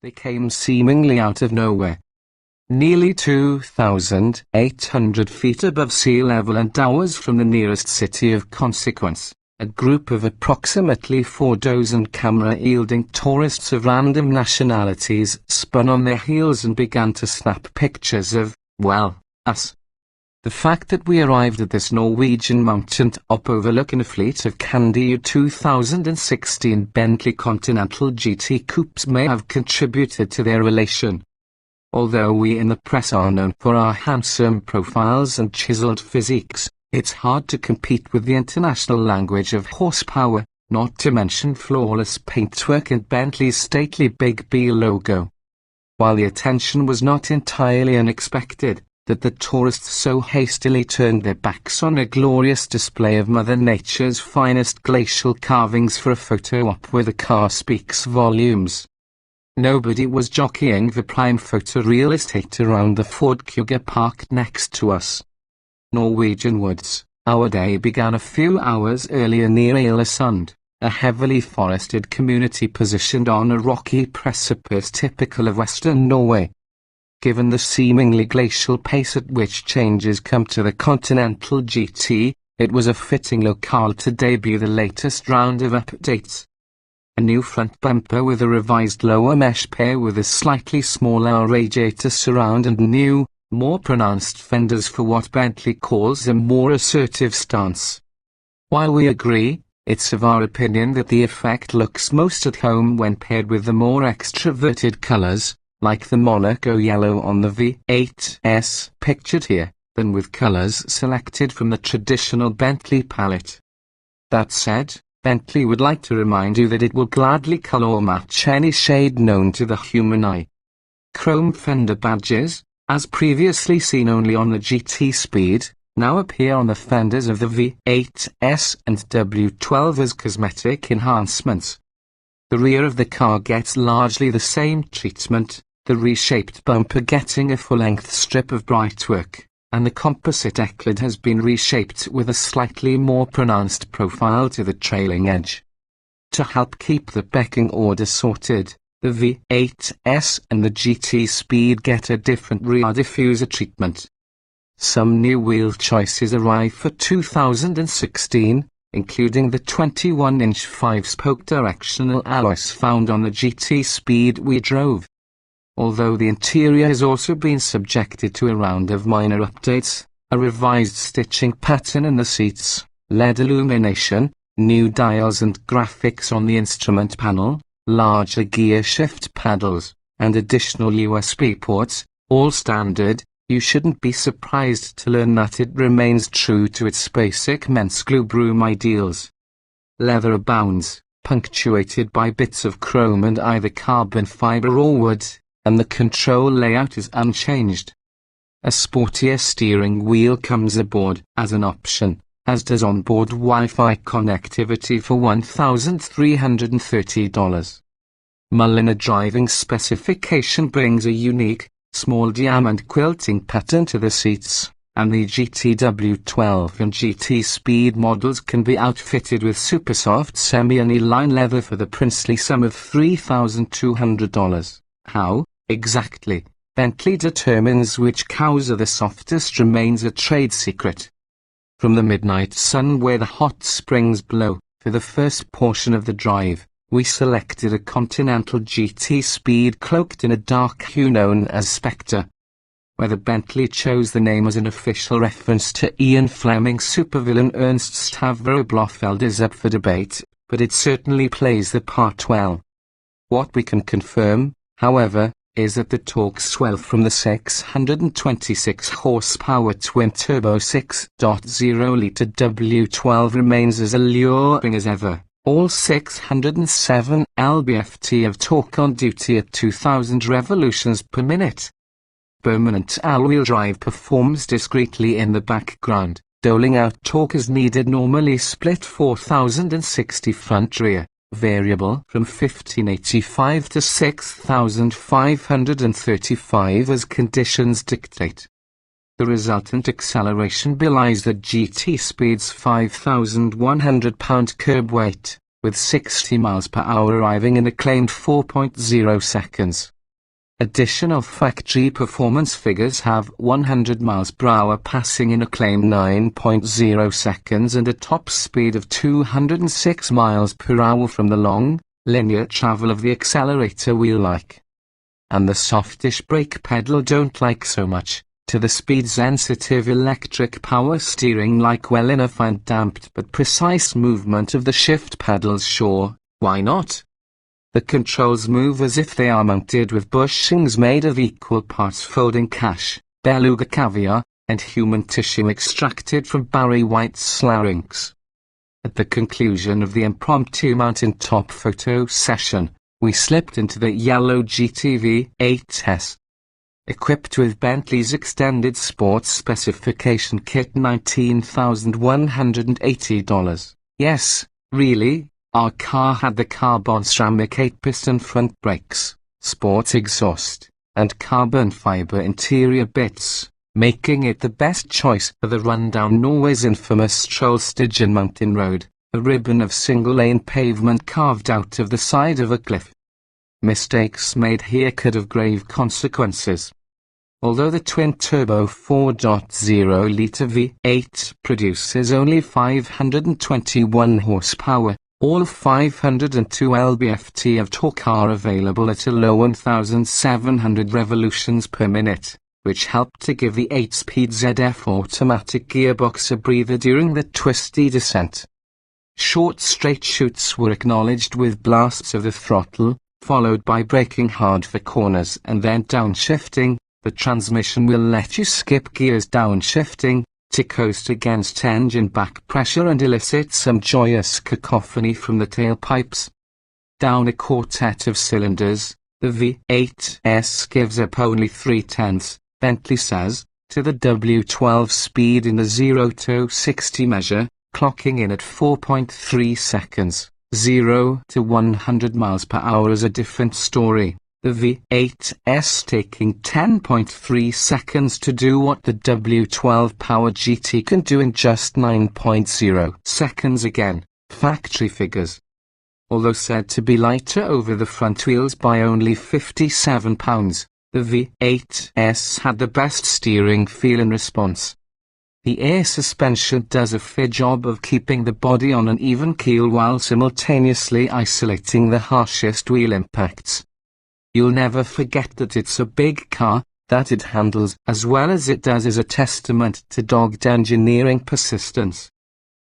They came seemingly out of nowhere. Nearly 2,800 feet above sea level and hours from the nearest city of consequence, a group of approximately 4 dozen camera-yielding tourists of random nationalities spun on their heels and began to snap pictures of, well, us. The fact that we arrived at this Norwegian mountain top overlooking a fleet of can-do 2016 Bentley Continental GT coupes may have contributed to their elation. Although we in the press are known for our handsome profiles and chiseled physiques, it's hard to compete with the international language of horsepower, not to mention flawless paintwork and Bentley's stately Big B logo. While the attention was not entirely unexpected, that the tourists so hastily turned their backs on a glorious display of Mother Nature's finest glacial carvings for a photo op where the car speaks volumes. Nobody was jockeying for prime photorealistate around the Ford Kuga parked next to us. Norwegian woods. Our day began a few hours earlier near Ålesund, a heavily forested community positioned on a rocky precipice typical of western Norway. Given the seemingly glacial pace at which changes come to the Continental GT, it was a fitting locale to debut the latest round of updates. A new front bumper with a revised lower mesh pair with a slightly smaller radiator surround and new, more pronounced fenders for what Bentley calls a more assertive stance. While we agree, it's of our opinion that the effect looks most at home when paired with the more extroverted colors, like the Monaco yellow on the V8s pictured here, than with colors selected from the traditional Bentley palette. That said, Bentley would like to remind you that it will gladly color match any shade known to the human eye. Chrome fender badges, as previously seen only on the GT Speed, now appear on the fenders of the V8s and W12 as cosmetic enhancements. The rear of the car gets largely the same treatment, the reshaped bumper getting a full-length strip of brightwork, and the composite eclid has been reshaped with a slightly more pronounced profile to the trailing edge. To help keep the pecking order sorted, the V8s and the GT Speed get a different rear diffuser treatment. Some new wheel choices arrive for 2016, including the 21-inch 5-spoke directional alloys found on the GT Speed we drove. Although the interior has also been subjected to a round of minor updates, a revised stitching pattern in the seats, LED illumination, new dials and graphics on the instrument panel, larger gear shift paddles, and additional USB ports, all standard, you shouldn't be surprised to learn that it remains true to its basic men's glue broom ideals. Leather abounds, punctuated by bits of chrome and either carbon fiber or wood, and the control layout is unchanged. A sportier steering wheel comes aboard as an option, as does onboard Wi-Fi connectivity for $1,330. Mulliner driving specification brings a unique, small diamond quilting pattern to the seats, and the GTW12 and GT Speed models can be outfitted with super soft semi-aniline leather for the princely sum of $3,200. How, exactly, Bentley determines which cows are the softest remains a trade secret. From the midnight sun where the hot springs blow, for the first portion of the drive, we selected a Continental GT Speed cloaked in a dark hue known as Spectre. Whether Bentley chose the name as an official reference to Ian Fleming's supervillain Ernst Stavro Blofeld is up for debate, but it certainly plays the part well. What we can confirm, however, is that the torque swell from the 626 horsepower twin-turbo 6.0-litre W12 remains as alluring as ever, all 607 lb-ft of torque on duty at 2000 revolutions per minute. Permanent all-wheel drive performs discreetly in the background, doling out torque as needed, normally split 4060 front-rear. Variable from 1585 to 6535 as conditions dictate. The resultant acceleration belies the GT Speed's 5,100 pound curb weight, with 60 miles per hour arriving in a claimed 4.0 seconds. Additional factory performance figures have 100 miles per hour passing in a claimed 9.0 seconds and a top speed of 206 miles per hour from the long, linear travel of the accelerator wheel like. And the softish brake pedal don't like so much, to the speed-sensitive electric power steering like well enough and damped but precise movement of the shift pedals sure, why not? The controls move as if they are mounted with bushings made of equal parts folding cash, beluga caviar, and human tissue extracted from Barry White's larynx. At the conclusion of the impromptu mountaintop photo session, we slipped into the yellow GT V8S. Equipped with Bentley's extended sports specification kit $19,180. Yes, really? Our car had the carbon ceramic 8-piston front brakes, sports exhaust, and carbon fiber interior bits, making it the best choice for the rundown Norway's infamous Trollstigen mountain road, a ribbon of single-lane pavement carved out of the side of a cliff. Mistakes made here could have grave consequences. Although the twin-turbo 4.0-litre V8 produces only 521 horsepower, all 502 lb-ft of torque are available at a low 1,700 revolutions per minute, which helped to give the 8-speed ZF automatic gearbox a breather during the twisty descent. Short straight shoots were acknowledged with blasts of the throttle, followed by braking hard for corners and then downshifting. The transmission will let you skip gears downshifting, to coast against engine back pressure and elicit some joyous cacophony from the tailpipes. Down a quartet of cylinders, the V8S gives up only 3/10, Bentley says, to the W12 speed in the 0 to 60 measure, clocking in at 4.3 seconds. 0 to 100 miles per hour is a different story. The V8S taking 10.3 seconds to do what the W12 Power GT can do in just 9.0 seconds again, factory figures. Although said to be lighter over the front wheels by only 57 pounds, the V8S had the best steering feel and response. The air suspension does a fair job of keeping the body on an even keel while simultaneously isolating the harshest wheel impacts. You'll never forget that it's a big car. That it handles as well as it does is a testament to dogged engineering persistence.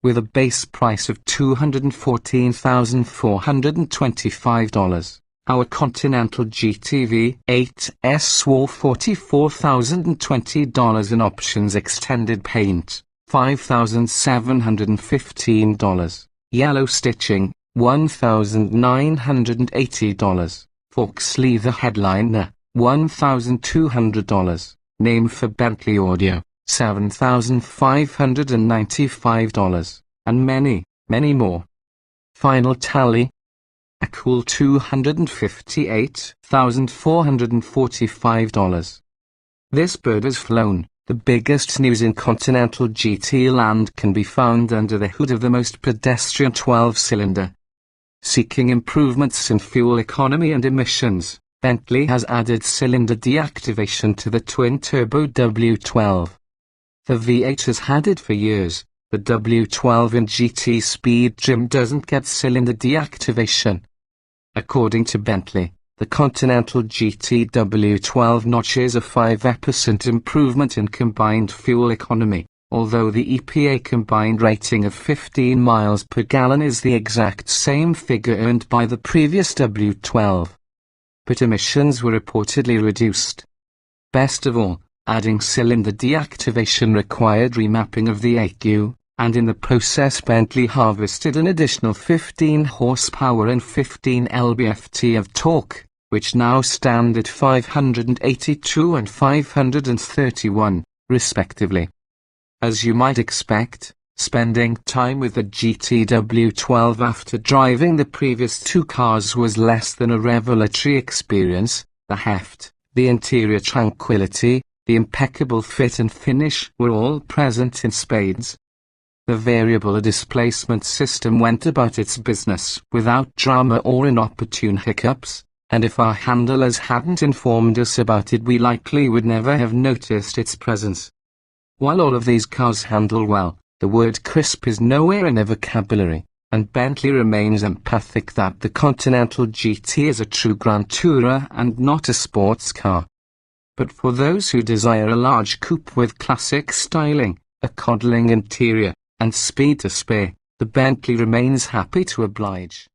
With a base price of $214,425, our Continental GT V8S swore $44,020 in options, extended paint, $5,715, yellow stitching, $1,980. Fox leather headliner, $1,200, name for Bentley audio, $7,595, and many, many more. Final tally? A cool $258,445. This bird has flown. The biggest news in Continental GT land can be found under the hood of the most pedestrian 12-cylinder. Seeking improvements in fuel economy and emissions, Bentley has added cylinder deactivation to the twin-turbo W12. The V8 has had it for years. The W12 in GT Speed Gym doesn't get cylinder deactivation. According to Bentley, the Continental GT W12 notches a 5% improvement in combined fuel economy. Although the EPA combined rating of 15 miles per gallon is the exact same figure earned by the previous W12. But emissions were reportedly reduced. Best of all, adding cylinder deactivation required remapping of the ECU, and in the process Bentley harvested an additional 15 horsepower and 15 lb-ft of torque, which now stand at 582 and 531, respectively. As you might expect, spending time with the GT-W12 after driving the previous two cars was less than a revelatory experience. The heft, the interior tranquility, the impeccable fit and finish were all present in spades. The variable displacement system went about its business without drama or inopportune hiccups, and if our handlers hadn't informed us about it, we likely would never have noticed its presence. While all of these cars handle well, the word crisp is nowhere in their vocabulary, and Bentley remains emphatic that the Continental GT is a true Grand Tourer and not a sports car. But for those who desire a large coupe with classic styling, a coddling interior, and speed to spare, the Bentley remains happy to oblige.